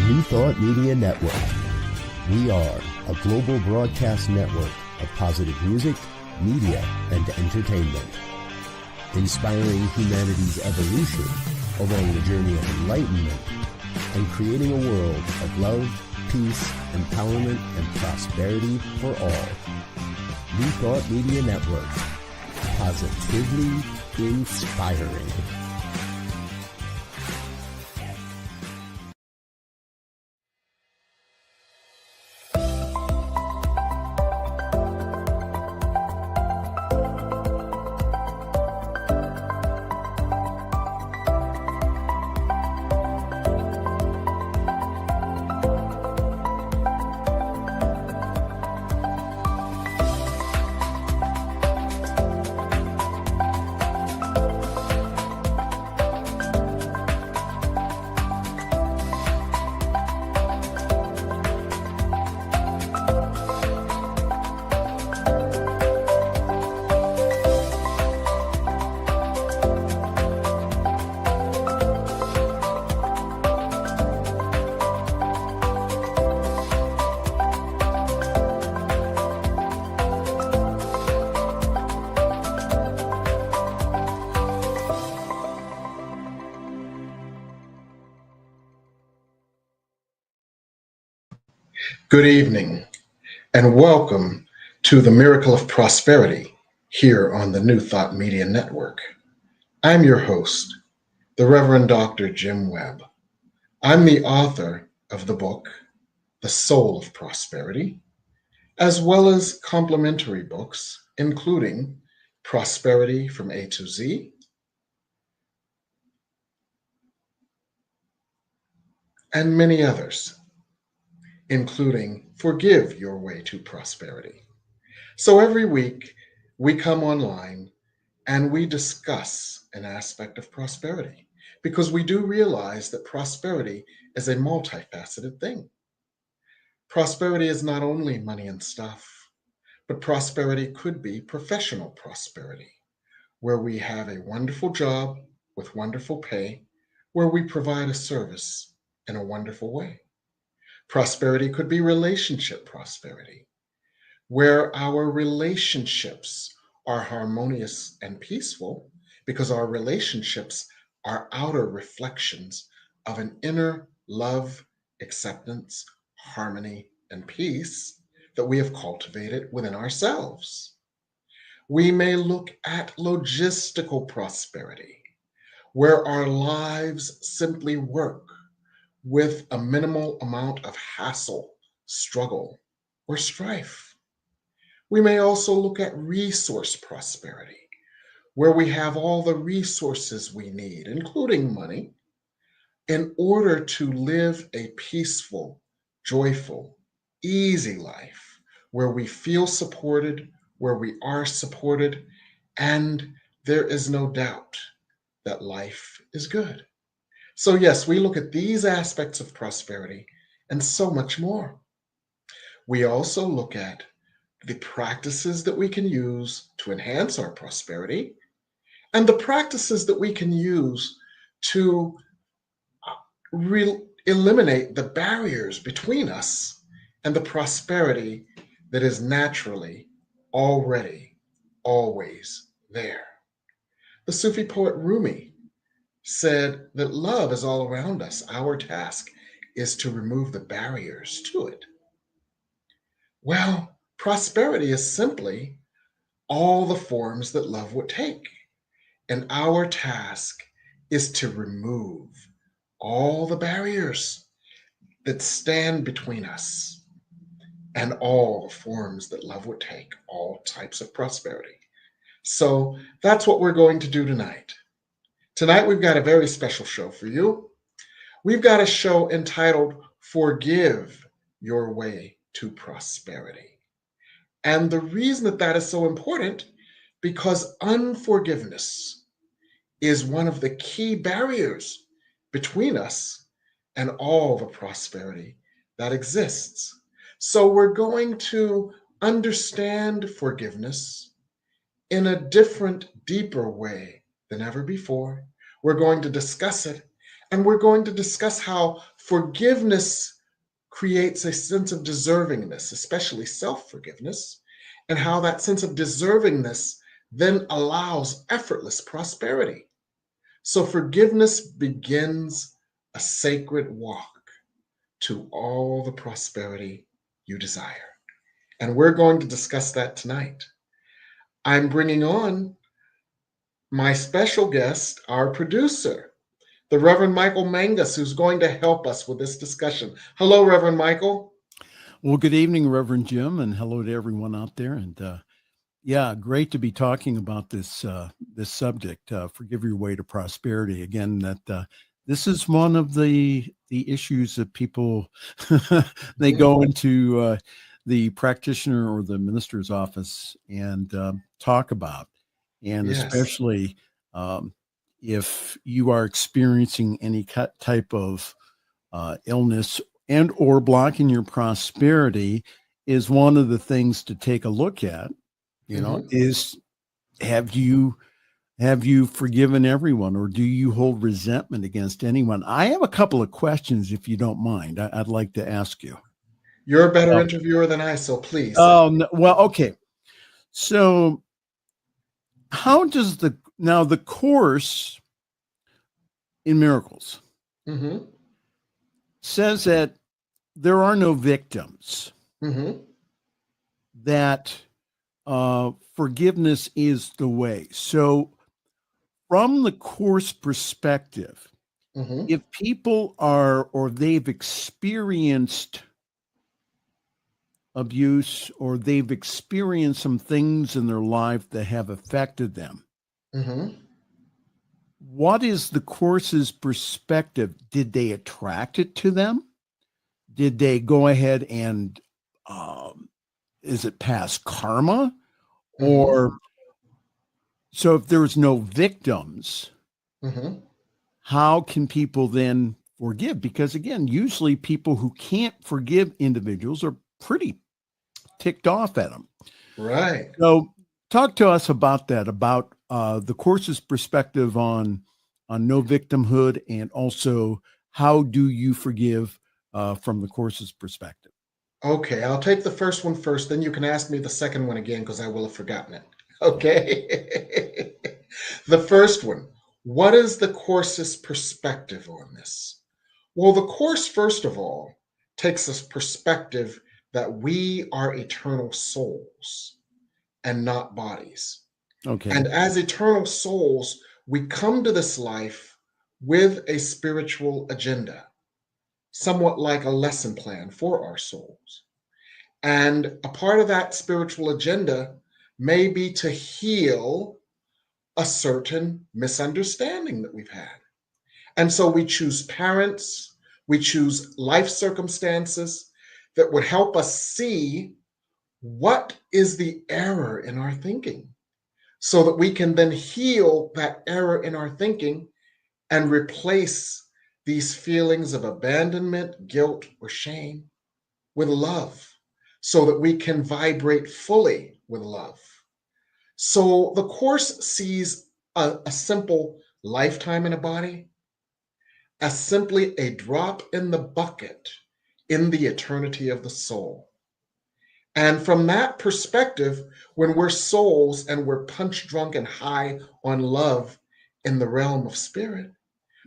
New Thought Media Network. We are a global broadcast network of positive music, media, and entertainment, inspiring humanity's evolution along the journey of enlightenment and creating a world of love, peace, empowerment, and prosperity for all. New Thought Media Network. Positively inspiring. Good evening, and welcome to the Miracle of Prosperity here on the New Thought Media Network. I'm your host, the Reverend Dr. Jim Webb. I'm the author of the book, The Soul of Prosperity, as well as complementary books, including Prosperity from A to Z, and many others, including Forgive Your Way to Prosperity. So every week we come online and we discuss an aspect of prosperity because we do realize that prosperity is a multifaceted thing. Prosperity is not only money and stuff, but prosperity could be professional prosperity, where we have a wonderful job with wonderful pay, where we provide a service in a wonderful way. Prosperity could be relationship prosperity, where our relationships are harmonious and peaceful because our relationships are outer reflections of an inner love, acceptance, harmony, and peace that we have cultivated within ourselves. We may look at logistical prosperity, where our lives simply work with a minimal amount of hassle, struggle, or strife. We may also look at resource prosperity, where we have all the resources we need, including money, in order to live a peaceful, joyful, easy life, where we feel supported, where we are supported, and there is no doubt that life is good. So yes, we look at these aspects of prosperity and so much more. We also look at the practices that we can use to enhance our prosperity and the practices that we can use to eliminate the barriers between us and the prosperity that is naturally already always there. The Sufi poet Rumi said that love is all around us. Our task is to remove the barriers to it. Well, prosperity is simply all the forms that love would take. And our task is to remove all the barriers that stand between us and all the forms that love would take, all types of prosperity. So that's what we're going to do tonight. Tonight, we've got a very special show for you. We've got a show entitled Forgive Your Way to Prosperity. And the reason that that is so important, because unforgiveness is one of the key barriers between us and all the prosperity that exists. So we're going to understand forgiveness in a different, deeper way than ever before. We're going to discuss it, and we're going to discuss how forgiveness creates a sense of deservingness, especially self-forgiveness, and how that sense of deservingness then allows effortless prosperity. So forgiveness begins a sacred walk to all the prosperity you desire. And we're going to discuss that tonight. I'm bringing on my special guest, our producer, the Reverend Michael Mangus, who's going to help us with this discussion. Hello, Reverend Michael. Well, good evening, Reverend Jim, and hello to everyone out there. And yeah, great to be talking about this subject. Forgive your way to prosperity. Again, that this is one of the issues that people they go into the practitioner or the minister's office and talk about, and Yes. especially if you are experiencing any type of illness and or blocking your prosperity, is one of the things to take a look at. You know, is have you forgiven everyone, or do you hold resentment against anyone? I have a couple of questions, if you don't mind. I'd like to ask you. You're a better interviewer than I, so please. Well, okay. So how does the Course in Miracles says that there are no victims, that forgiveness is the way. So from the Course perspective, if people are, or they've experienced abuse, or they've experienced some things in their life that have affected them, what is the Course's perspective? Did they attract it to them? Did they go ahead and, is it past karma? Or, so if there's no victims, how can people then forgive? Because again, usually people who can't forgive individuals are pretty ticked off at them. Right. So talk to us about that, about the Course's perspective on no victimhood, and also how do you forgive from the Course's perspective? Okay, I'll take the first one first, then you can ask me the second one again because I will have forgotten it. Okay. The first one, what is the Course's perspective on this? Well, the Course, first of all, takes this perspective that we are eternal souls and not bodies. Okay. And as eternal souls, we come to this life with a spiritual agenda, somewhat like a lesson plan for our souls. And a part of that spiritual agenda may be to heal a certain misunderstanding that we've had. And so we choose parents, we choose life circumstances that would help us see what is the error in our thinking, so that we can then heal that error in our thinking and replace these feelings of abandonment, guilt, or shame with love, so that we can vibrate fully with love. So the Course sees a simple lifetime in a body as simply a drop in the bucket in the eternity of the soul. And from that perspective, when we're souls and we're punch drunk and high on love in the realm of spirit,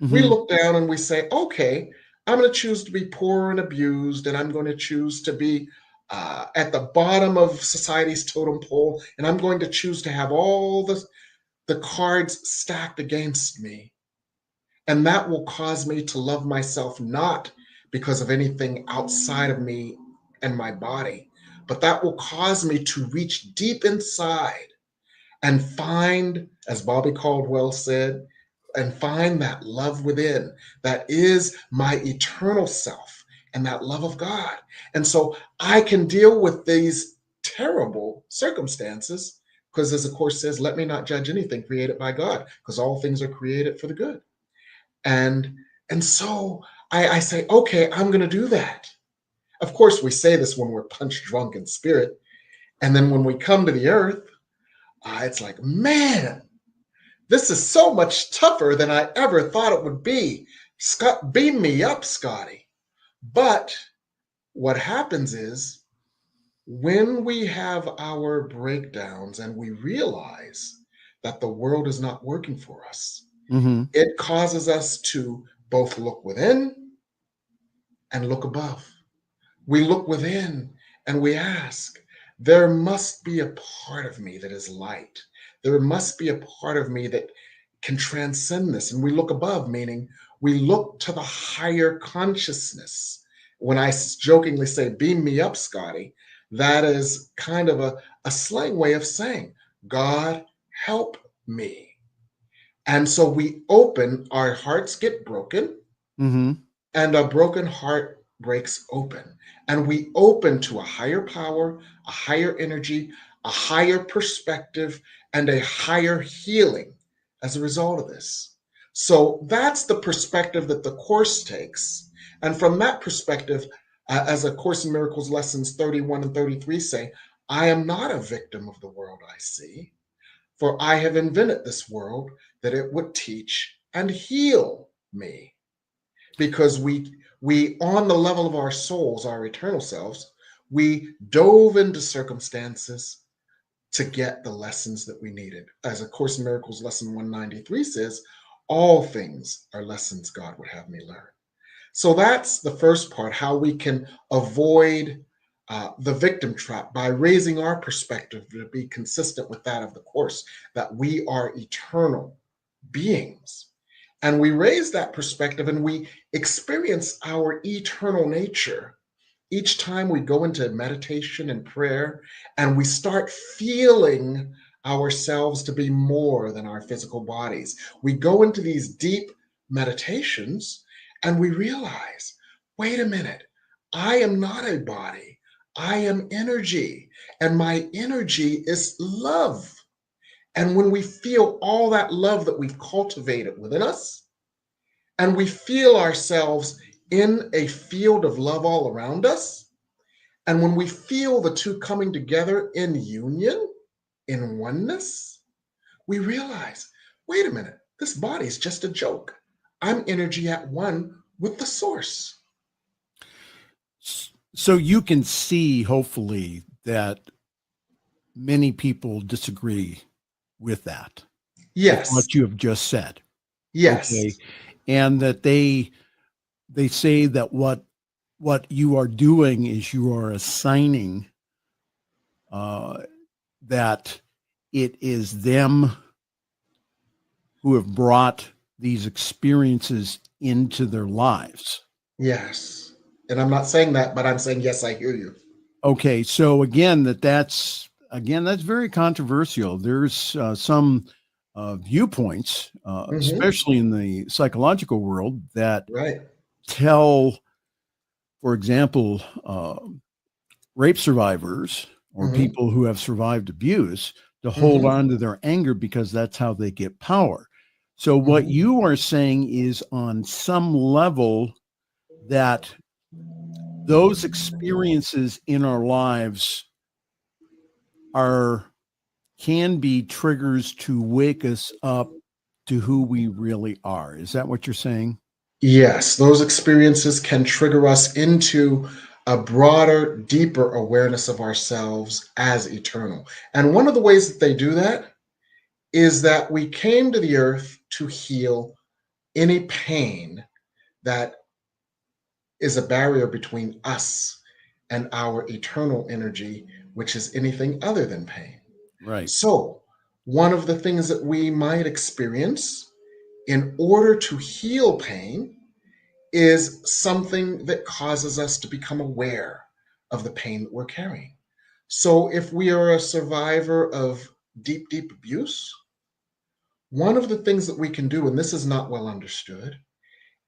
we look down and we say, okay, I'm going to choose to be poor and abused, and I'm going to choose to be at the bottom of society's totem pole, and I'm going to choose to have all the cards stacked against me. And that will cause me to love myself, not because of anything outside of me and my body, but that will cause me to reach deep inside and find, as Bobby Caldwell said, and find that love within that is my eternal self and that love of God. And so I can deal with these terrible circumstances because, as the Course says, let me not judge anything created by God, because all things are created for the good. And so I say, okay, I'm going to do that. Of course, we say this when we're punch drunk in spirit. And then when we come to the earth, it's like, man, this is so much tougher than I ever thought it would be. Scott, beam me up, Scotty. But what happens is when we have our breakdowns and we realize that the world is not working for us, Mm-hmm. it causes us to both look within and look above. We look within and we ask, there must be a part of me that is light. There must be a part of me that can transcend this. And we look above, meaning we look to the higher consciousness. When I jokingly say, beam me up, Scotty, that is kind of a slang way of saying, God, help me. And so we open, our hearts get broken, Mm-hmm. and a broken heart breaks open. And we open to a higher power, a higher energy, a higher perspective, and a higher healing as a result of this. So that's the perspective that the Course takes. And from that perspective, as A Course in Miracles lessons 31 and 33 say, I am not a victim of the world I see, for I have invented this world that it would teach and heal me. Because we on the level of our souls, our eternal selves, we dove into circumstances to get the lessons that we needed. As A Course in Miracles lesson 193 says, all things are lessons God would have me learn. So that's the first part, how we can avoid the victim trap by raising our perspective to be consistent with that of the Course, that we are eternal beings. And we raise that perspective and we experience our eternal nature each time we go into meditation and prayer, and we start feeling ourselves to be more than our physical bodies. We go into these deep meditations and we realize, wait a minute, I am not a body, I am energy, and my energy is love. And when we feel all that love that we've cultivated within us, and we feel ourselves in a field of love all around us, and when we feel the two coming together in union, in oneness, we realize, wait a minute, this body is just a joke. I'm energy at one with the source. So you can see, hopefully, that many people disagree with that, with Yes. what you have just said. Yes. Okay. And that they say that what you are doing is you are assigning that it is them who have brought these experiences into their lives. Yes. And I'm not saying that, but I'm saying, yes, I hear you. Okay. So again, that's very controversial. There's some viewpoints, especially in the psychological world, that Right. tell, for example, rape survivors or people who have survived abuse to hold on to their anger because that's how they get power. So what you are saying is, on some level, that those experiences in our lives can be triggers to wake us up to who we really are. Is that what you're saying? Yes, those experiences can trigger us into a broader, deeper awareness of ourselves as eternal. And one of the ways that they do that is that we came to the earth to heal any pain that is a barrier between us and our eternal energy, which is anything other than pain. Right. So, one of the things that we might experience in order to heal pain is something that causes us to become aware of the pain that we're carrying. So, if we are a survivor of deep, deep abuse, one of the things that we can do, and this is not well understood,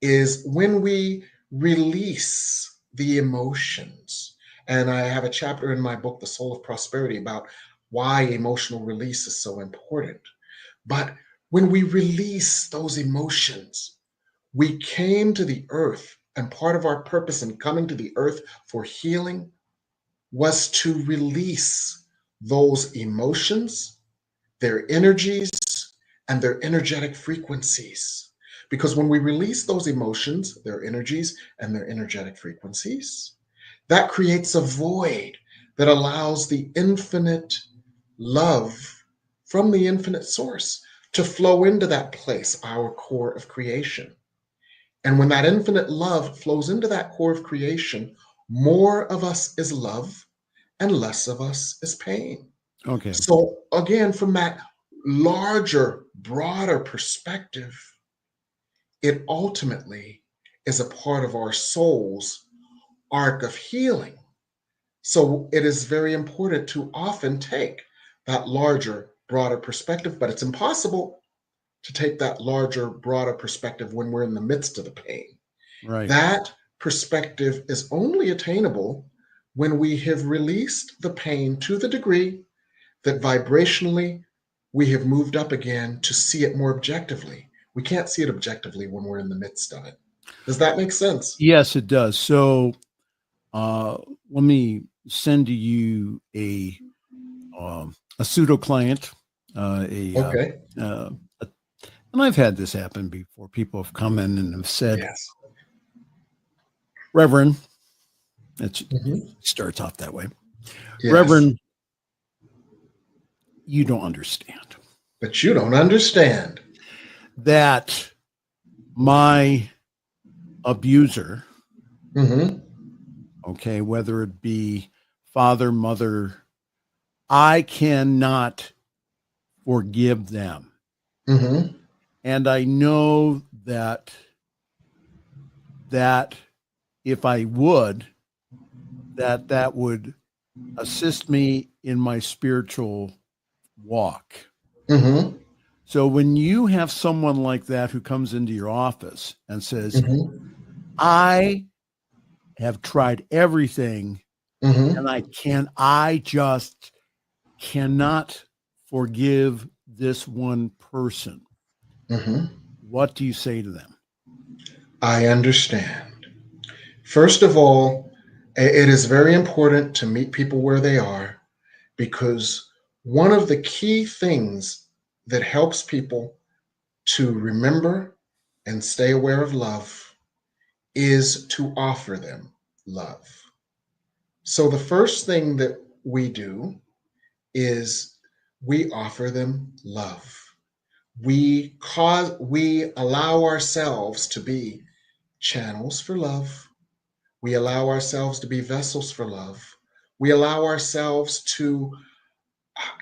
is when we release the emotions. And I have a chapter in my book, The Soul of Prosperity, about why emotional release is so important. But when we release those emotions, we came to the earth, and part of our purpose in coming to the earth for healing was to release those emotions, their energies, and their energetic frequencies. Because when we release those emotions, their energies, and their energetic frequencies, that creates a void that allows the infinite love from the infinite source to flow into that place, our core of creation. And when that infinite love flows into that core of creation, more of us is love and less of us is pain. Okay. So again, from that larger, broader perspective, it ultimately is a part of our soul's arc of healing. So it is very important to often take that larger, broader perspective, but it's impossible to take that larger, broader perspective when we're in the midst of the pain. Right. That perspective is only attainable when we have released the pain to the degree that vibrationally we have moved up again to see it more objectively. We can't see it objectively when we're in the midst of it. Does that make sense? Yes, it does. So let me send to you a pseudo client, Okay. and I've had this happen before. People have come in and have said, Yes. Reverend, it Mhm. starts off that way. Yes. Reverend, you don't understand But you don't understand. that my abuser, Mhm. okay, whether it be father, mother, I cannot forgive them. Mhm. And I know that if I would, that would assist me in my spiritual walk. Mhm. So when you have someone like that who comes into your office and says, Mhm. I have tried everything Mhm. and I just cannot forgive this one person. Mhm. What do you say to them? I understand. First of all, it is very important to meet people where they are, because one of the key things that helps people to remember and stay aware of love is to offer them love. So the first thing that we do is we offer them love. We allow ourselves to be channels for love. We allow ourselves to be vessels for love. We allow ourselves to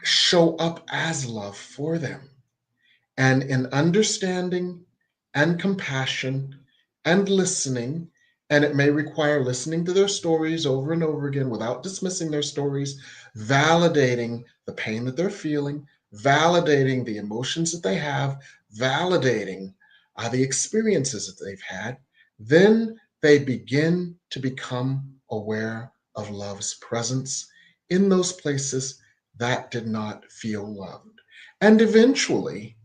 show up as love for them. And in understanding and compassion and listening, and it may require listening to their stories over and over again without dismissing their stories, validating the pain that they're feeling, validating the emotions that they have, validating the experiences that they've had, then they begin to become aware of love's presence in those places that did not feel loved. And eventually,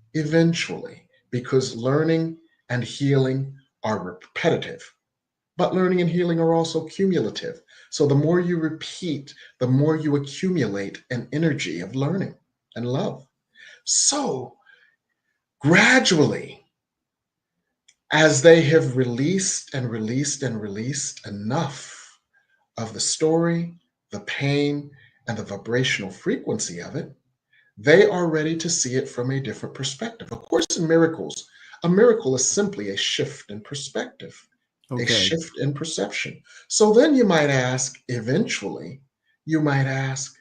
because learning and healing are repetitive, but learning and healing are also cumulative. So the more you repeat, the more you accumulate an energy of learning and love. So gradually, as they have released and released and released enough of the story, the pain, and the vibrational frequency of it, they are ready to see it from a different perspective. Of course, in miracles, a miracle is simply a shift in perspective, a Okay. shift in perception. So then you might ask, eventually, you might ask,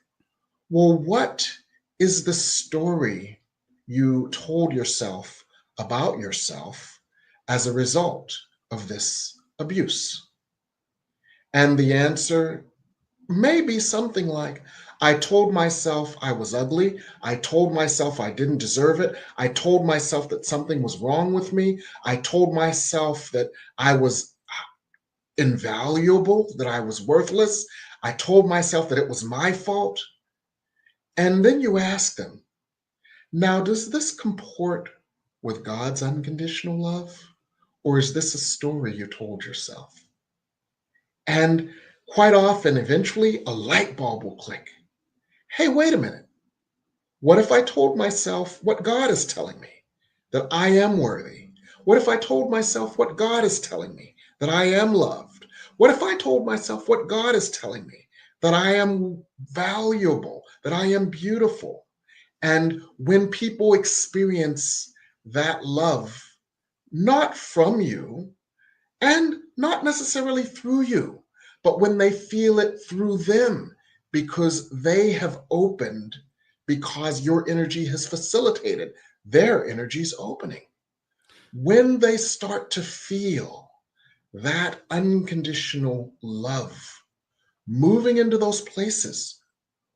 well, what is the story you told yourself about yourself as a result of this abuse? And the answer maybe something like, I told myself I was ugly. I told myself I didn't deserve it. I told myself that something was wrong with me. I told myself that I was invaluable, that I was worthless. I told myself that it was my fault. And then you ask them, now, does this comport with God's unconditional love? Or is this a story you told yourself? And quite often, eventually, a light bulb will click. Hey, wait a minute. What if I told myself what God is telling me, that I am worthy? What if I told myself what God is telling me, that I am loved? What if I told myself what God is telling me, that I am valuable, that I am beautiful? And when people experience that love, not from you and not necessarily through you, but when they feel it through them, because they have opened, because your energy has facilitated their energy's opening. When they start to feel that unconditional love moving into those places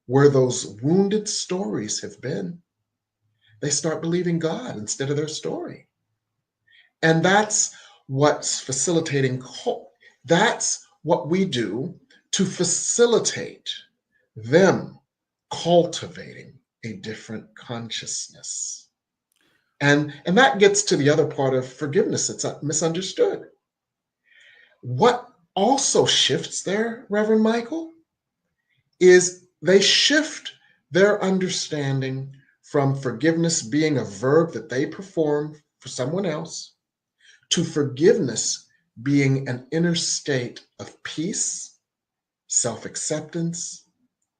where those wounded stories have been, they start believing God instead of their story. And that's what's facilitating. That's what we do to facilitate them cultivating a different consciousness. And that gets to the other part of forgiveness that's misunderstood. What also shifts there, Reverend Michael, is they shift their understanding from forgiveness being a verb that they perform for someone else to forgiveness being an inner state of peace, self-acceptance,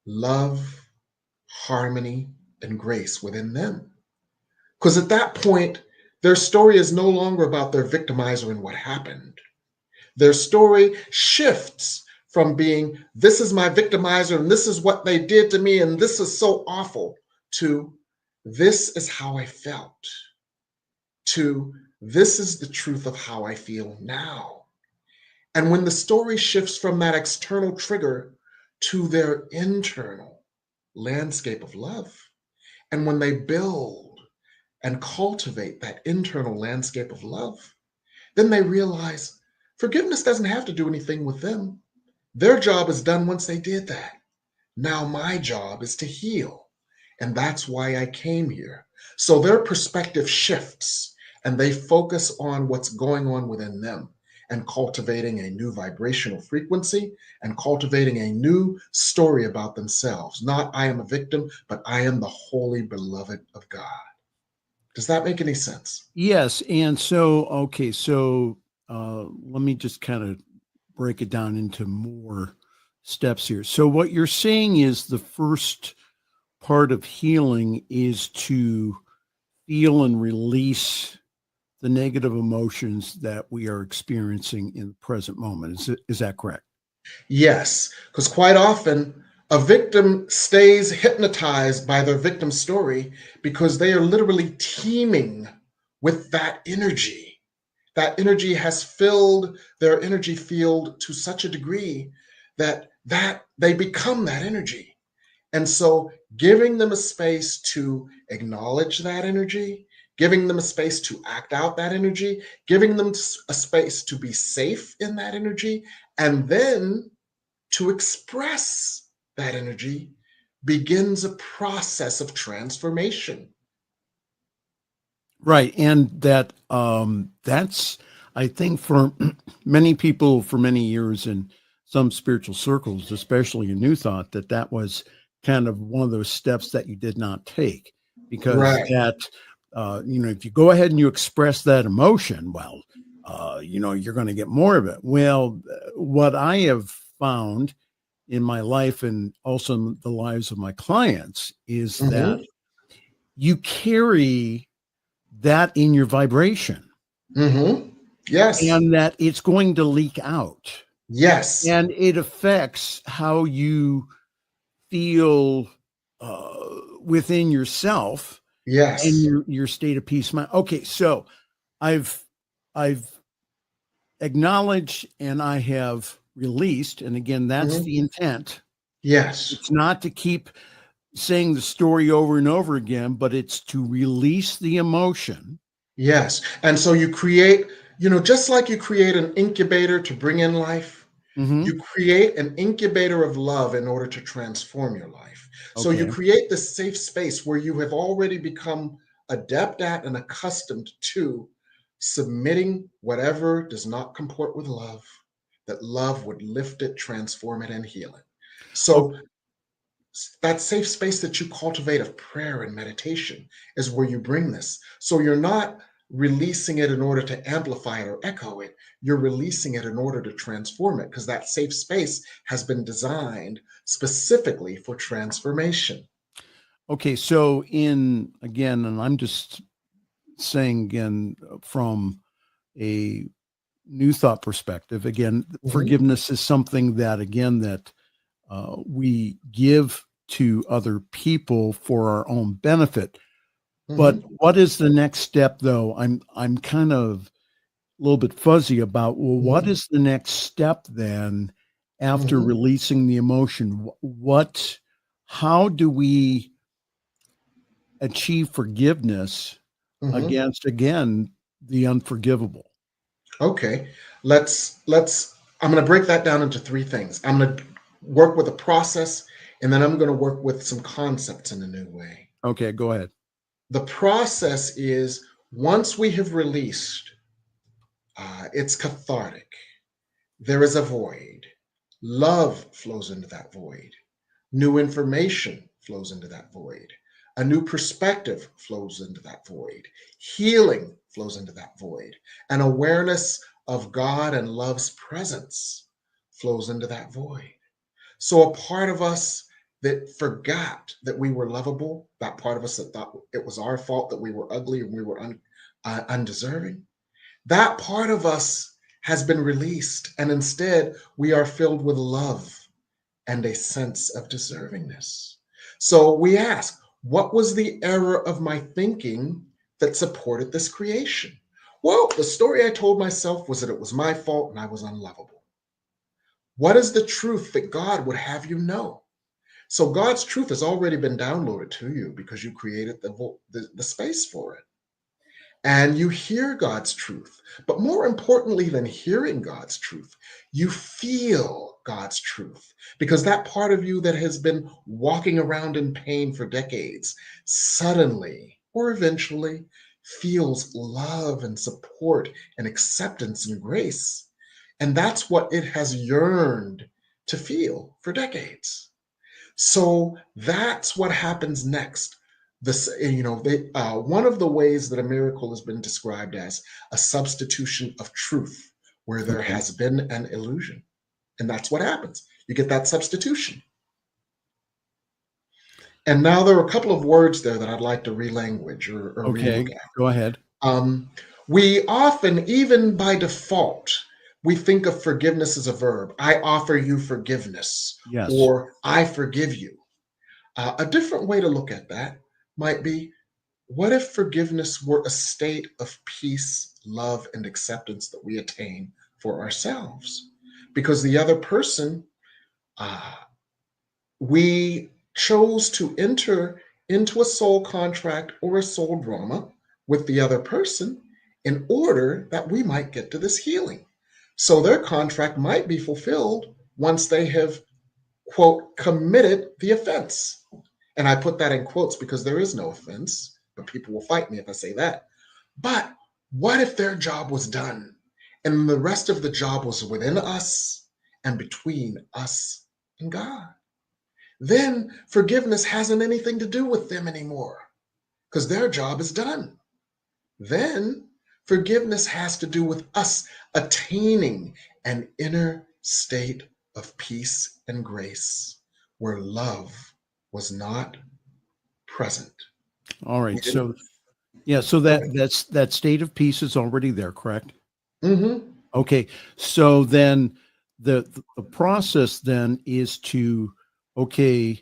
love, harmony, and grace within them. Because at that point, their story is no longer about their victimizer and what happened. Their story shifts from being, this is my victimizer and this is what they did to me and this is so awful, to this is how I felt, to this is the truth of how I feel now. And when the story shifts from that external trigger to their internal landscape of love, and when they build and cultivate that internal landscape of love, then they realize forgiveness doesn't have to do anything with them. Their job is done once they did that. Now my job is to heal. And that's why I came here. So their perspective shifts and they focus on what's going on within them and cultivating a new vibrational frequency and cultivating a new story about themselves. Not I am a victim, but I am the holy beloved of God. Does that make any sense? Yes. And so, okay, so let me just kind of break it down into more steps here. So what you're saying is the first part of healing is to feel and release the negative emotions that we are experiencing in the present moment. Is that correct? Yes, because quite often a victim stays hypnotized by their victim story because they are literally teeming with that energy. That energy has filled their energy field to such a degree that they become that energy. And so giving them a space to acknowledge that energy, giving them a space to act out that energy, giving them a space to be safe in that energy, and then to express that energy begins a process of transformation. Right. And that's, I think, for many people for many years in some spiritual circles, especially in New Thought, that was kind of one of those steps that you did not take, because Right. that, if you go ahead and you express that emotion, well, you're going to get more of it. Well, what I have found in my life and also in the lives of my clients is that Mm-hmm. you carry that in your vibration Mm-hmm. Yes. and that it's going to leak out, Yes. and it affects how you feel within yourself and Yes. your state of peace of mind. Okay, so I've acknowledged and I have released, and again, that's Mm-hmm. the intent. Yes. It's not to keep saying the story over and over again, but it's to release the emotion. Yes. And so you create, just like you create an incubator to bring in life, Mm-hmm. you create an incubator of love in order to transform your life. So you Okay. create this safe space where you have already become adept at and accustomed to submitting whatever does not comport with love, that love would lift it, transform it, and heal it. So that safe space that you cultivate of prayer and meditation is where you bring this. So you're not releasing it in order to amplify it or echo it. You're releasing it in order to transform it, because that safe space has been designed specifically for transformation. Okay, so again, and I'm just saying again from a new thought perspective, again, forgiveness is something that, again, that we give to other people for our own benefit. But what is the next step, though? I'm kind of a little bit fuzzy about, well, what is the next step then after releasing the emotion? How do we achieve forgiveness against, again, the unforgivable? Okay, I'm going to break that down into three things. I'm going to work with a process, and then I'm going to work with some concepts in a new way. Okay, go ahead. The process is, once we have released, it's cathartic. There is a void. Love flows into that void. New information flows into that void. A new perspective flows into that void. Healing flows into that void. An awareness of God and love's presence flows into that void. So a part of us that forgot that we were lovable, that part of us that thought it was our fault that we were ugly and we were undeserving, that part of us has been released, and instead we are filled with love and a sense of deservingness. So we ask, what was the error of my thinking that supported this creation? Well, the story I told myself was that it was my fault and I was unlovable. What is the truth that God would have you know? So God's truth has already been downloaded to you because you created the space for it. And you hear God's truth. But more importantly than hearing God's truth, you feel God's truth, because that part of you that has been walking around in pain for decades suddenly or eventually feels love and support and acceptance and grace. And that's what it has yearned to feel for decades. So that's what happens next. One of the ways that a miracle has been described as a substitution of truth, where there has been an illusion. And that's what happens. You get that substitution. And now there are a couple of words there that I'd like to relanguage or Okay, relook at. go ahead. We often, even by default, we think of forgiveness as a verb. I offer you forgiveness, Yes. or I forgive you. A different way to look at that might be, what if forgiveness were a state of peace, love, and acceptance that we attain for ourselves? Because the other person, we chose to enter into a soul contract or a soul drama with the other person in order that we might get to this healing. So their contract might be fulfilled once they have, quote, committed the offense. And I put that in quotes because there is no offense, but people will fight me if I say that. But what if their job was done and the rest of the job was within us and between us and God? Then forgiveness hasn't anything to do with them anymore because their job is done. Then forgiveness has to do with us attaining an inner state of peace and grace where love was not present. All right. So that state of peace is already there, correct? Mm-hmm. Okay. So then the process then is to, okay,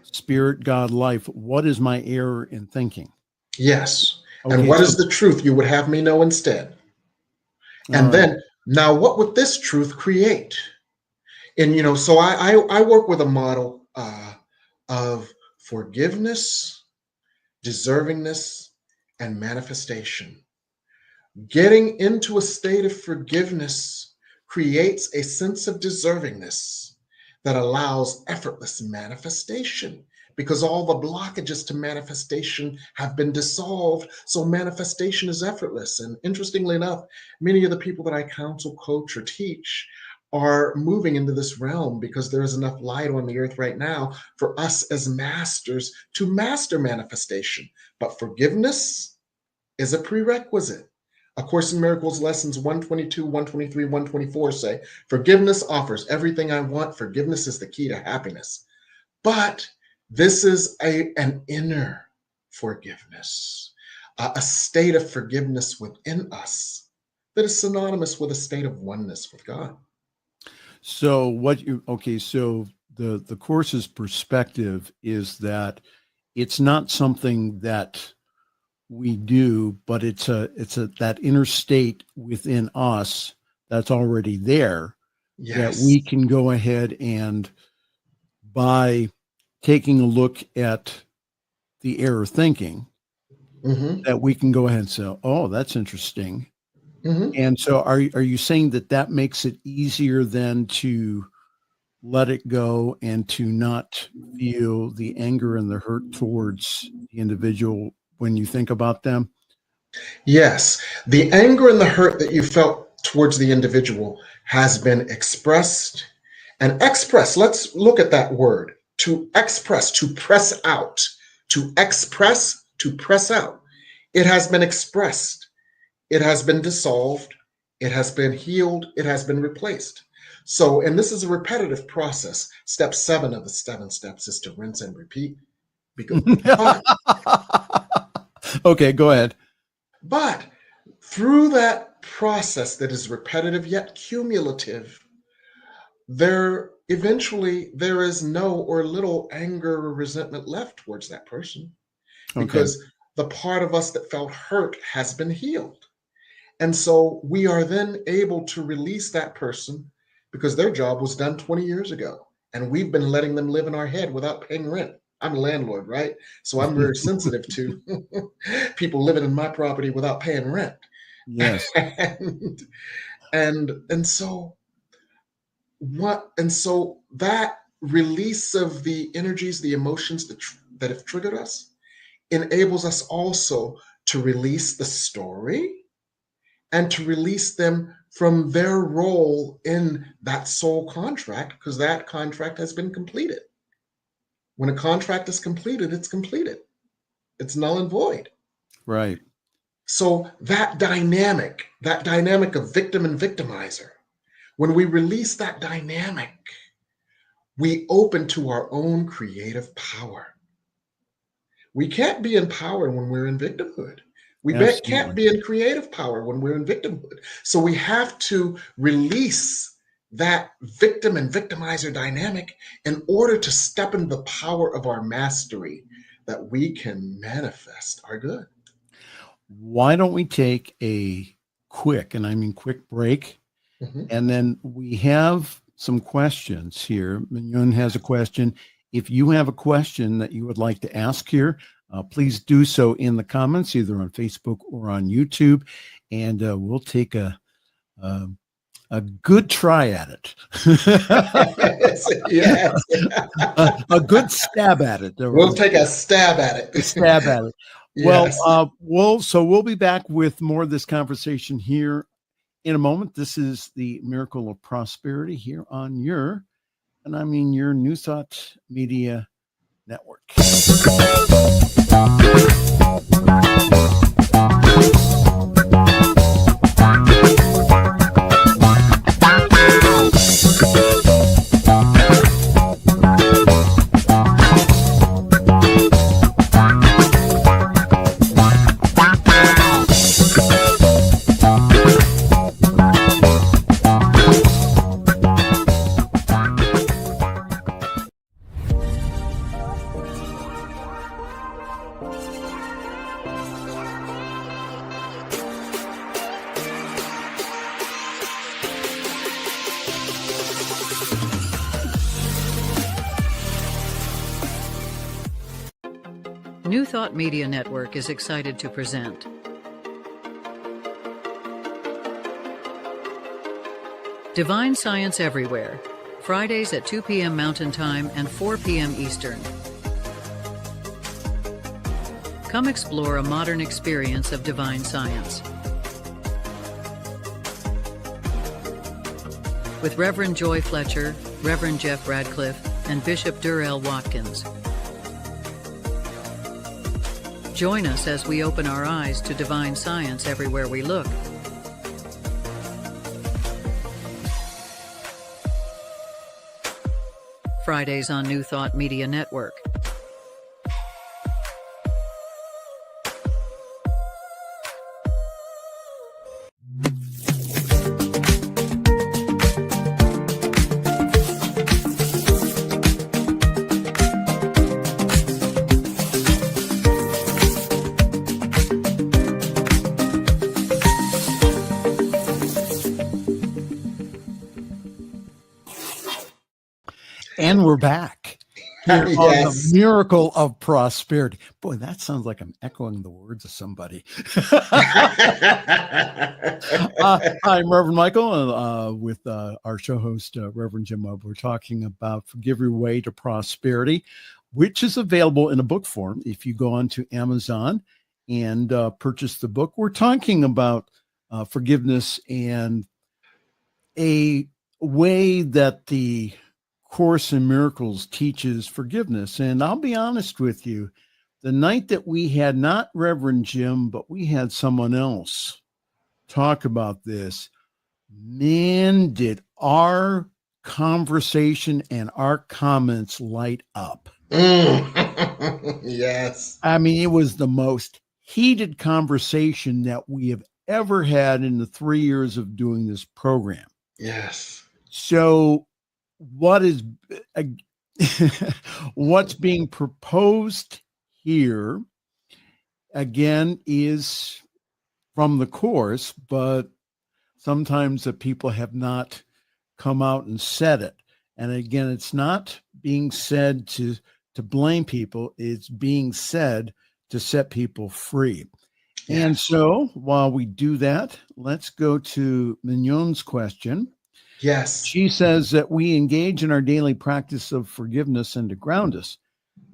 spirit, God, life, what is my error in thinking? Yes. Okay, and what is the truth you would have me know instead? And then, now what would this truth create? And, so I work with a model of forgiveness, deservingness, and manifestation. Getting into a state of forgiveness creates a sense of deservingness that allows effortless manifestation, because all the blockages to manifestation have been dissolved. So manifestation is effortless. And interestingly enough, many of the people that I counsel, coach, or teach are moving into this realm because there is enough light on the earth right now for us as masters to master manifestation. But forgiveness is a prerequisite. A Course in Miracles lessons 122, 123, 124 say, forgiveness offers everything I want. Forgiveness is the key to happiness. But this is an inner forgiveness, a state of forgiveness within us that is synonymous with a state of oneness with God. So so the Course's perspective is that it's not something that we do, but it's that inner state within us that's already there. Yes. That we can go ahead and, by taking a look at the error thinking, that we can go ahead and say, oh, that's interesting. And so are you saying that makes it easier then to let it go and to not feel the anger and the hurt towards the individual when you think about them? Yes. The anger and the hurt that you felt towards the individual has been expressed. And express, let's look at that word. To express, to press out. To express, to press out. It has been expressed. It has been dissolved. It has been healed. It has been replaced. So, and this is a repetitive process. Step 7 of the 7 steps is to rinse and repeat. Okay, go ahead. But through that process that is repetitive yet cumulative, there is no or little anger or resentment left towards that person, because the part of us that felt hurt has been healed. And so we are then able to release that person because their job was done 20 years ago. And we've been letting them live in our head without paying rent. I'm a landlord, right? So I'm very sensitive to people living in my property without paying rent. Yes. And so that release of the energies, the emotions that have triggered us, enables us also to release the story and to release them from their role in that soul contract, because that contract has been completed. When a contract is completed, it's completed. It's null and void. Right. So that dynamic of victim and victimizer, when we release that dynamic, we open to our own creative power. We can't be in power when we're in victimhood. We can't be in creative power when we're in victimhood. So we have to release that victim and victimizer dynamic in order to step into the power of our mastery, that we can manifest our good. Why don't we take a quick break? And then we have some questions here. Mignon has a question. If you have a question that you would like to ask here, please do so in the comments, either on Facebook or on YouTube, and we'll take a good try at it. Yes. A good stab at it. We'll take a stab at it. Yes. Well, we'll be back with more of this conversation here in a moment. This is the Miracle of Prosperity here on your New Thought Media Network. New Thought Media Network is excited to present Divine Science Everywhere, Fridays at 2 p.m. Mountain Time and 4 p.m. Eastern. Come explore a modern experience of divine science. With Reverend Joy Fletcher, Reverend Jeff Radcliffe, and Bishop Durrell Watkins. Join us as we open our eyes to divine science everywhere we look. Fridays on New Thought Media Network. And we're back here on Yes. the miracle of prosperity. Boy, that sounds like I'm echoing the words of somebody. I'm Reverend Michael with our show host, Reverend Jim Webb. We're talking about Forgive Your Way to Prosperity, which is available in a book form. If you go onto Amazon and purchase the book, we're talking about forgiveness and a way that the Course in Miracles teaches forgiveness. And I'll be honest with you, the night that we had not Reverend Jim, but we had someone else talk about this, man, did our conversation and our comments light up. Yes. I mean, it was the most heated conversation that we have ever had in the 3 years of doing this program. Yes. So what's being proposed here again is from the Course, but sometimes the people have not come out and said it. And again, it's not being said to blame people, it's being said to set people free. Yes. And so while we do that, let's go to Mignon's question. Yes. She says that we engage in our daily practice of forgiveness and to ground us.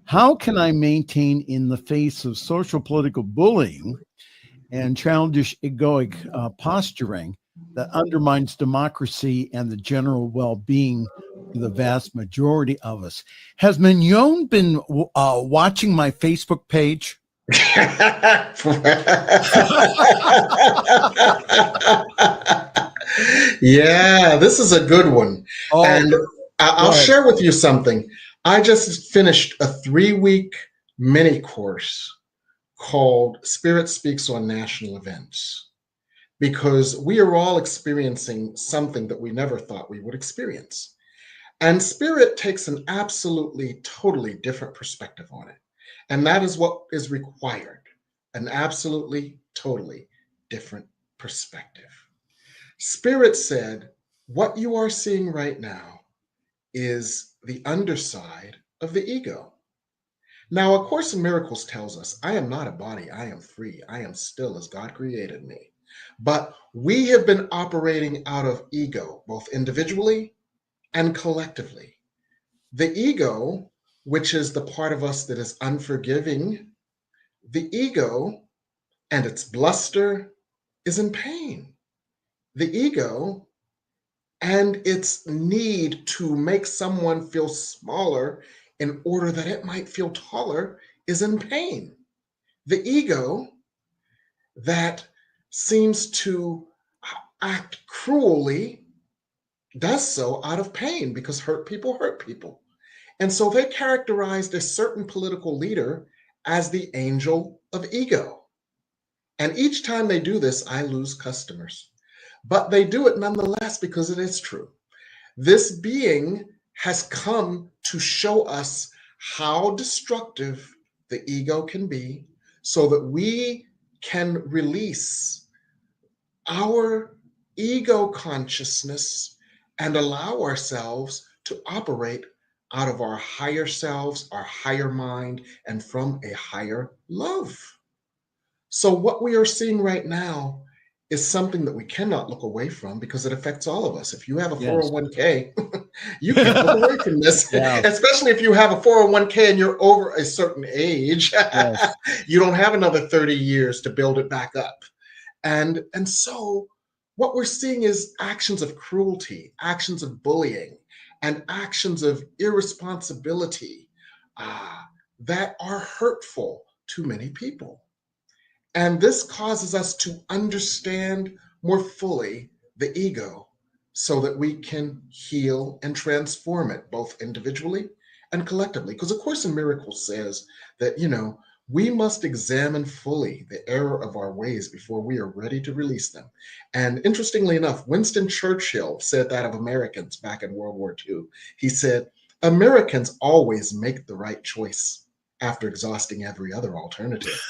How can I maintain in the face of social political bullying and childish egoic posturing that undermines democracy and the general well-being of the vast majority of us? Has Mignon been watching my Facebook page? Yeah, this is a good one. Oh, and I'll share with you something. I just finished a 3-week mini course called Spirit Speaks on National Events, because we are all experiencing something that we never thought we would experience. And Spirit takes an absolutely, totally different perspective on it. And that is what is required, an absolutely, totally different perspective. Spirit said, what you are seeing right now is the underside of the ego. Now, A Course in Miracles tells us, I am not a body, I am free. I am still as God created me. But we have been operating out of ego, both individually and collectively. The ego, which is the part of us that is unforgiving, the ego and its bluster is in pain. The ego and its need to make someone feel smaller in order that it might feel taller is in pain. The ego that seems to act cruelly does so out of pain, because hurt people. And so they characterized a certain political leader as the angel of ego. And each time they do this, I lose customers. But they do it nonetheless because it is true. This being has come to show us how destructive the ego can be, so that we can release our ego consciousness and allow ourselves to operate out of our higher selves, our higher mind, and from a higher love. So what we are seeing right now is something that we cannot look away from, because it affects all of us. If you have a 401k, you can't look away from this, especially if you have a 401k and you're over a certain age. You don't have another 30 years to build it back up. And so what we're seeing is actions of cruelty, actions of bullying, and actions of irresponsibility that are hurtful to many people. And this causes us to understand more fully the ego so that we can heal and transform it both individually and collectively. Because A Course in Miracles says that, we must examine fully the error of our ways before we are ready to release them. And interestingly enough, Winston Churchill said that of Americans back in World War II. He said, Americans always make the right choice after exhausting every other alternative.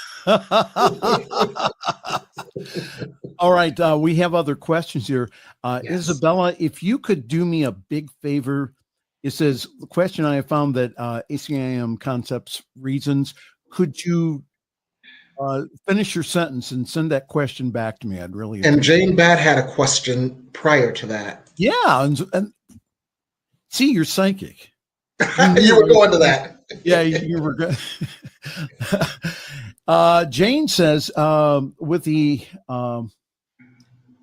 All right. We have other questions here. Yes. Isabella, if you could do me a big favor, it says, the question I have found that ACIM concepts reasons, could you finish your sentence and send that question back to me? I'd really And appreciate Jane Bat had a question prior to that. Yeah. And see, you're psychic. You were going to that. Yeah, you were good. Jane says, with the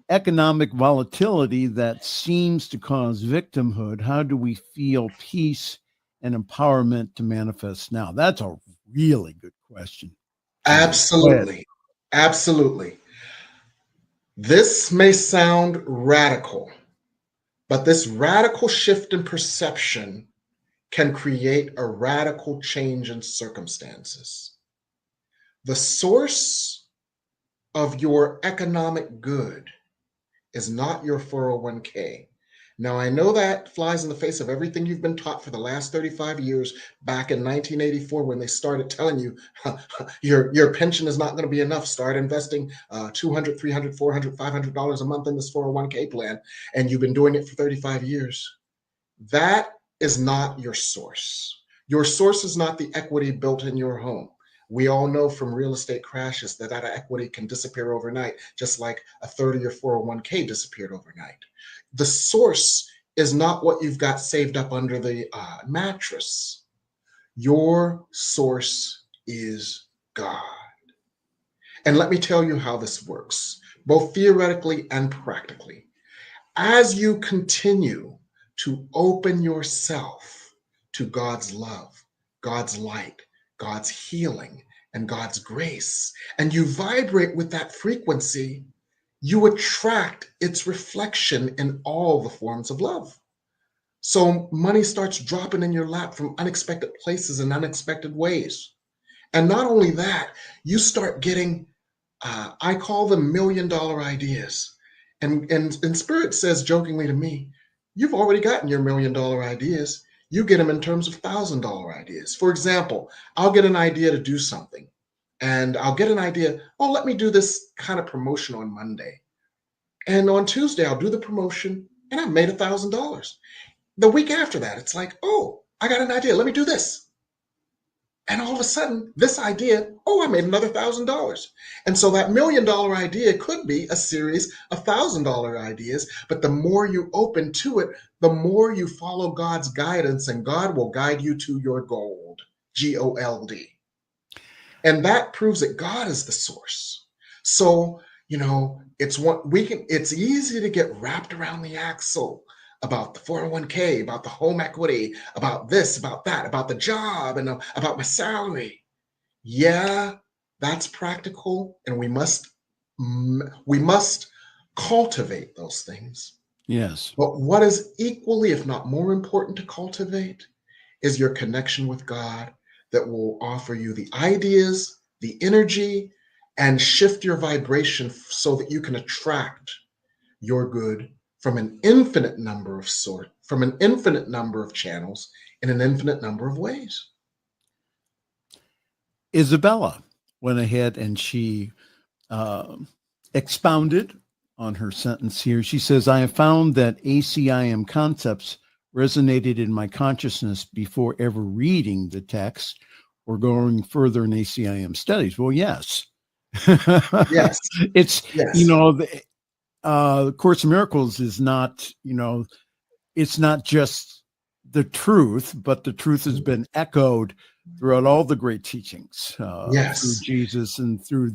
economic volatility that seems to cause victimhood, how do we feel peace and empowerment to manifest now? That's a really good question. Absolutely. Absolutely. This may sound radical, but this radical shift in perception can create a radical change in circumstances. The source of your economic good is not your 401k. Now, I know that flies in the face of everything you've been taught for the last 35 years, back in 1984, when they started telling you your pension is not going to be enough. Start investing $200, $300, $400, $500 a month in this 401k plan, and you've been doing it for 35 years. That is not your source. Your source is not the equity built in your home. We all know from real estate crashes that equity can disappear overnight, just like a 30 or 401k disappeared overnight. The source is not what you've got saved up under the mattress. Your source is God. And let me tell you how this works, both theoretically and practically. As you continue to open yourself to God's love, God's light, God's healing, and God's grace, and you vibrate with that frequency, you attract its reflection in all the forms of love. So money starts dropping in your lap from unexpected places and unexpected ways. And not only that, you start getting, I call them $1 million ideas. And Spirit says jokingly to me, you've already gotten your $1 million ideas. You get them in terms of $1,000 ideas. For example, I'll get an idea to do something, and I'll get an idea, oh, let me do this kind of promotion on Monday. And on Tuesday, I'll do the promotion, and I've made $1,000. The week after that, it's like, oh, I got an idea. Let me do this. And all of a sudden, this idea, oh, I made another $1,000. And so that $1 million idea could be a series of $1,000 ideas. But the more you open to it, the more you follow God's guidance, and God will guide you to your gold, GOLD. And that proves that God is the source. So, it's easy to get wrapped around the axle about the 401k, about the home equity, about this, about that, about the job, and about my salary. Yeah, that's practical, and we must cultivate those things. Yes. But what is equally, if not more important to cultivate, is your connection with God that will offer you the ideas, the energy, and shift your vibration so that you can attract your good from an infinite number of from an infinite number of channels in an infinite number of ways. Isabella went ahead and she expounded on her sentence here. She says, I have found that ACIM concepts resonated in my consciousness before ever reading the text or going further in ACIM studies. Well, yes. Yes. It's, yes. The Course in Miracles is not, it's not just the truth, but the truth has been echoed throughout all the great teachings, Yes. through Jesus and through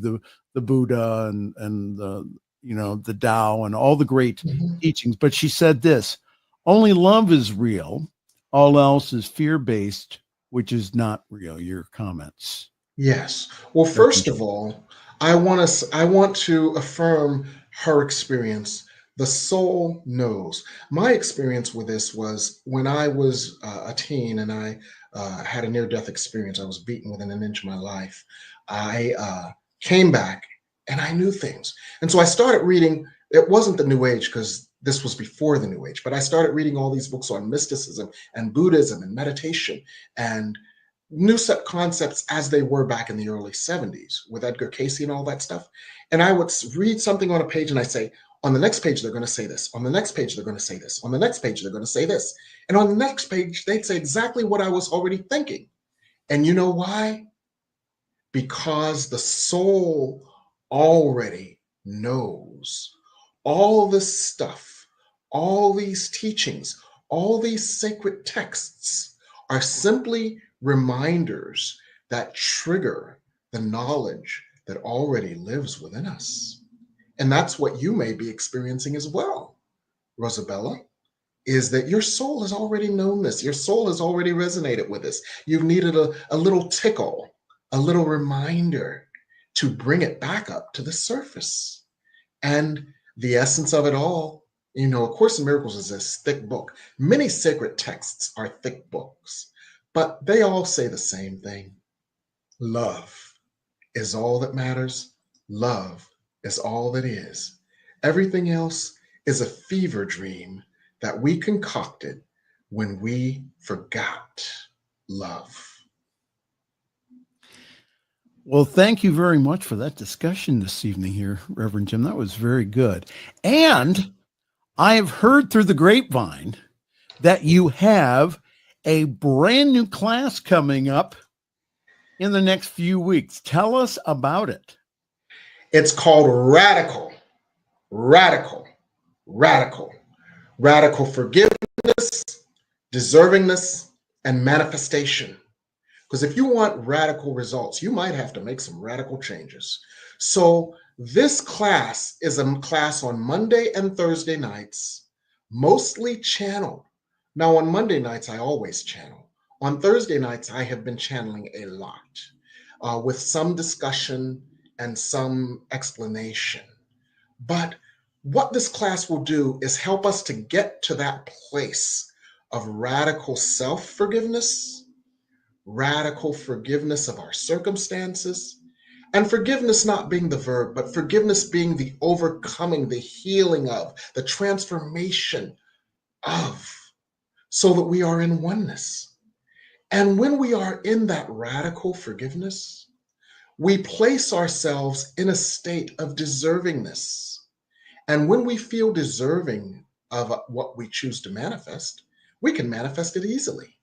the Buddha and the Tao and all the great teachings. But she said this, only love is real. All else is fear-based, which is not real. Your comments. Yes. Well, Reverend first Jim? of all, I want to affirm her experience. The soul knows. My experience with this was when I was a teen and I had a near-death experience. I was beaten within an inch of my life. I came back and I knew things, and so I started reading. It wasn't the New Age because this was before the New Age, but I started reading all these books on mysticism and Buddhism and meditation and new set concepts as they were back in the early 70s with Edgar Cayce and all that stuff. And I would read something on a page and I say, on the next page, they're going to say this. On the next page, they're going to say this. On the next page, they're going to say this. And on the next page, they'd say exactly what I was already thinking. And you know why? Because the soul already knows all this stuff, all these teachings, all these sacred texts are simply reminders that trigger the knowledge that already lives within us. And that's what you may be experiencing as well, Rosabella, is that your soul has already known this. Your soul has already resonated with this. You've needed a little tickle, a little reminder to bring it back up to the surface. And the essence of it all, you know, A Course in Miracles is this thick book. Many sacred texts are thick books, but they all say the same thing. Love is all that matters. Love is all that is. Everything else is a fever dream that we concocted when we forgot love. Well, thank you very much for that discussion this evening here, Reverend Jim. That was very good. And I have heard through the grapevine that you have a brand new class coming up in the next few weeks. Tell us about it. It's called Radical, Radical, Radical, Radical Forgiveness, Deservingness, and Manifestation. Because if you want radical results, you might have to make some radical changes. So this class is a class on Monday and Thursday nights, mostly channeled. Now on Monday nights, I always channel. On Thursday nights, I have been channeling a lot with some discussion and some explanation. But what this class will do is help us to get to that place of radical self-forgiveness, radical forgiveness of our circumstances, and forgiveness not being the verb, but forgiveness being the overcoming, the healing of, the transformation of, so that we are in oneness. And when we are in that radical forgiveness, we place ourselves in a state of deservingness. And when we feel deserving of what we choose to manifest, we can manifest it easily.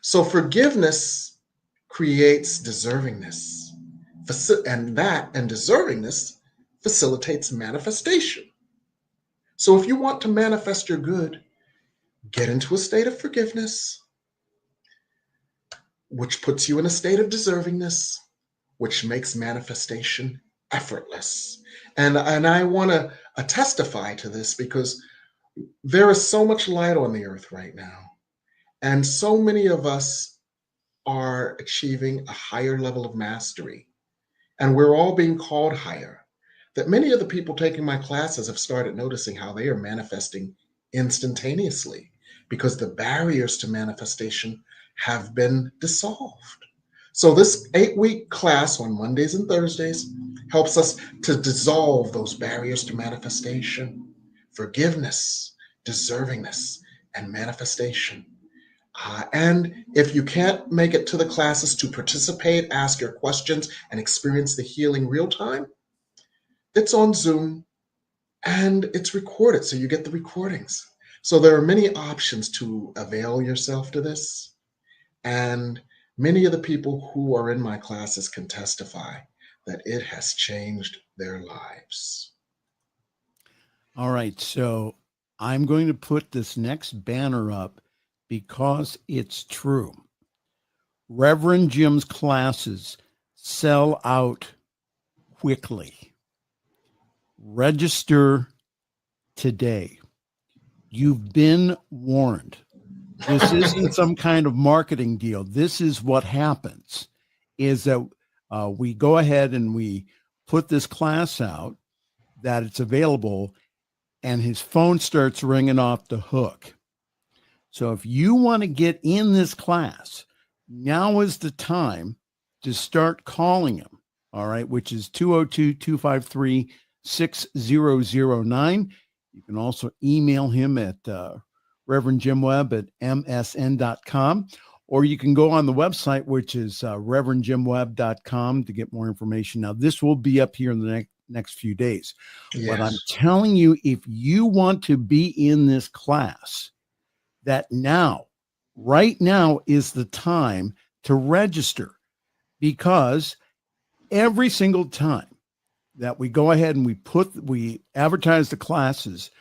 So forgiveness creates deservingness, and deservingness facilitates manifestation. So if you want to manifest your good, get into a state of forgiveness, which puts you in a state of deservingness, which makes manifestation effortless. And I want to testify to this because there is so much light on the earth right now. And so many of us are achieving a higher level of mastery. And we're all being called higher. That many of the people taking my classes have started noticing how they are manifesting instantaneously because the barriers to manifestation have been dissolved. So this 8-week class on Mondays and Thursdays helps us to dissolve those barriers to manifestation, forgiveness, deservingness, and manifestation. And if you can't make it to the classes to participate, ask your questions, and experience the healing real time, it's on Zoom and it's recorded, so you get the recordings. So there are many options to avail yourself to this. And many of the people who are in my classes can testify that it has changed their lives. All right. So I'm going to put this next banner up because it's true. Reverend Jim's classes sell out quickly. Register today. You've been warned. This isn't some kind of marketing deal. This is what happens, is that we go ahead and we put this class out that it's available, and his phone starts ringing off the hook. So if you want to get in this class, now is the time to start calling him. All right, which is 202-253-6009. You can also email him at revjimwebb@msn.com, or you can go on the website, which is revjimwebb.com, to get more information. Now, this will be up here in the next few days. Yes. But I'm telling you, if you want to be in this class, that right now is the time to register, because every single time that we go ahead and we advertise the classes,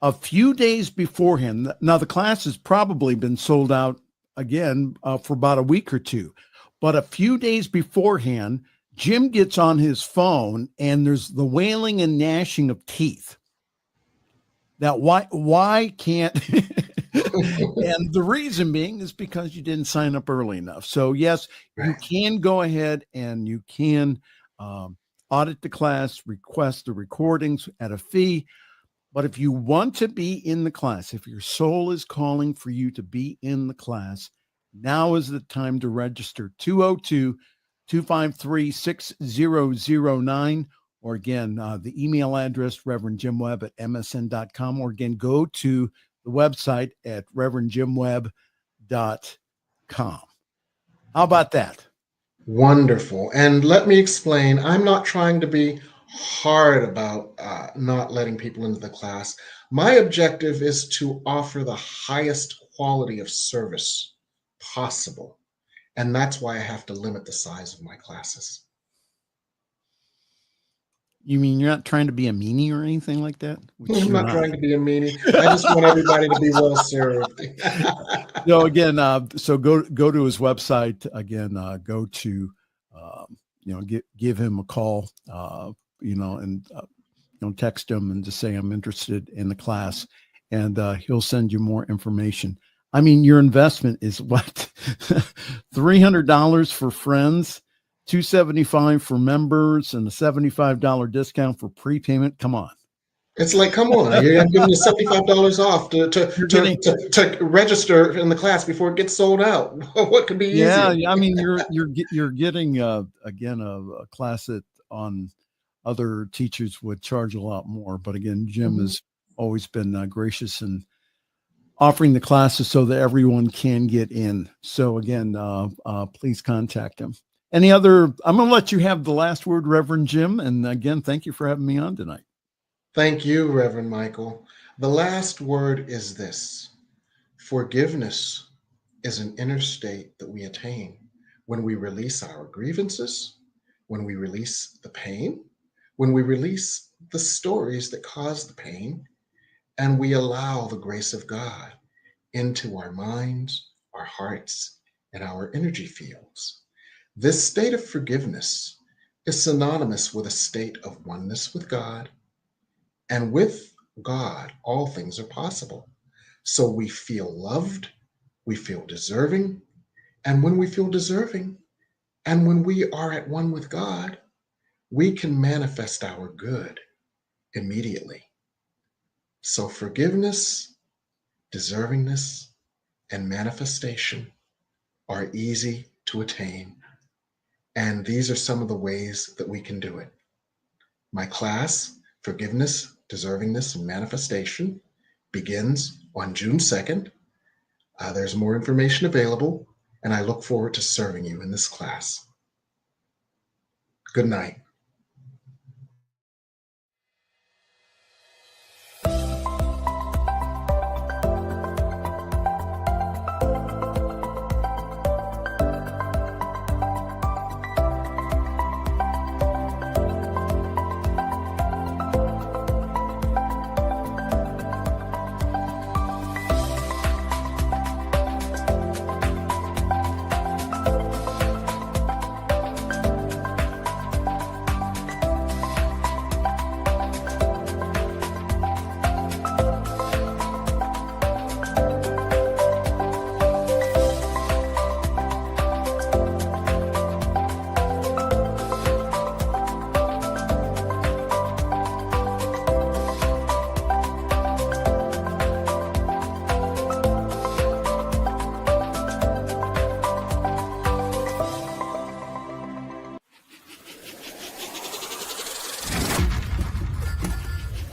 a few days beforehand. Now, the class has probably been sold out again for about a week or two, but a few days beforehand, Jim gets on his phone and there's the wailing and gnashing of teeth. That why can't, and the reason being is because you didn't sign up early enough. So yes, you can go ahead and you can audit the class, request the recordings at a fee. But if you want to be in the class, if your soul is calling for you to be in the class, now is the time to register. 202-253-6009. Or again, the email address, revjimwebb@msn.com. Or again, go to the website at revjimwebb.com. How about that? Wonderful. And let me explain, I'm not trying to be hard about not letting people into the class. My objective is to offer the highest quality of service possible. And that's why I have to limit the size of my classes. You mean you're not trying to be a meanie or anything like that? I'm not trying to be a meanie. I just want everybody to be well served. So again, so go to his website again. Go to give him a call. And text him and just say I'm interested in the class, and he'll send you more information. I mean, your investment is what? $300 for friends, $275 for members, and a $75 discount for prepayment. Come on. It's like, come on, I'm giving you $75 off to register in the class before it gets sold out. What could be easier? Yeah, I mean, you're getting again a class that on other teachers would charge a lot more. But again, Jim has always been gracious in offering the classes so that everyone can get in. So again, please contact him. I'm going to let you have the last word, Reverend Jim. And again, thank you for having me on tonight. Thank you, Reverend Michael. The last word is this: forgiveness is an inner state that we attain when we release our grievances, when we release the pain, when we release the stories that cause the pain, and we allow the grace of God into our minds, our hearts, and our energy fields. This state of forgiveness is synonymous with a state of oneness with God. And with God, all things are possible. So we feel loved, we feel deserving, and when we feel deserving, and when we are at one with God, we can manifest our good immediately. So forgiveness, deservingness, and manifestation are easy to attain. And these are some of the ways that we can do it. My class, Forgiveness, Deservingness, and Manifestation, begins on June 2nd. There's more information available, and I look forward to serving you in this class. Good night.